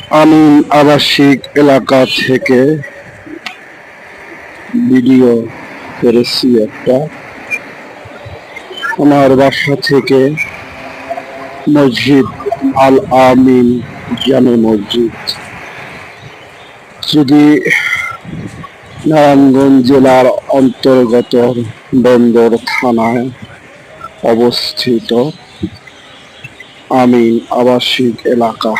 আমি আবাসিক এলাকা থেকে ভিডিও করেছি একটা। আমার বাসা থেকে মসজিদ আল আমিন জামে মসজিদ, যদি নারায়ণগঞ্জ জেলার অন্তর্গত বন্দর থানায় অবস্থিত আমিন আবাসিক এলাকা।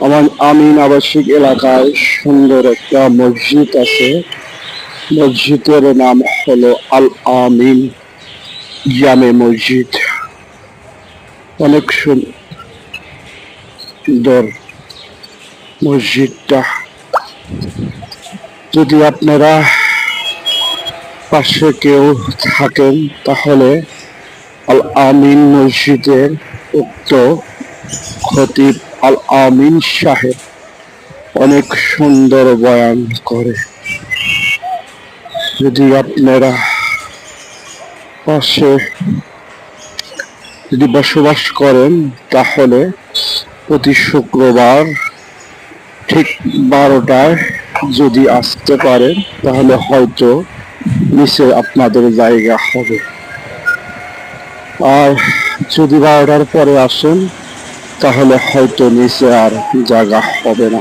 আমার আমিন আবাসিক এলাকায় সুন্দর একটা মসজিদ আছে। মসজিদের নাম হলো আল আমিন জামে মসজিদ। অনেক সুন্দর মসজিদটা। যদি আপনারা পাশে কেউ থাকেন তাহলে আল আমিন মসজিদের উক্ত খতিব আল আমিন সাহেব অনেক সুন্দর বয়ান করে। যদি আপনারা পাশে যদি বসবাস করেন তাহলে প্রতি শুক্রবার ঠিক 12টায় যদি আসতে পারেন তাহলে হয়তো নিচে আপনাদের জায়গা হবে। আর যদি 12টার পরে আসেন তাহলে হয়তো নিচে আর জায়গা হবে না,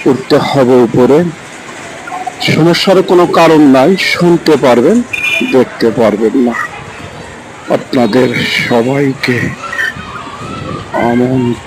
উঠতে হবে উপরে। সমস্যার কোনো কারণ নাই, শুনতে পারবেন, দেখতে পারবেন না। আপনাদের সবাইকে আমন্ত্রণ।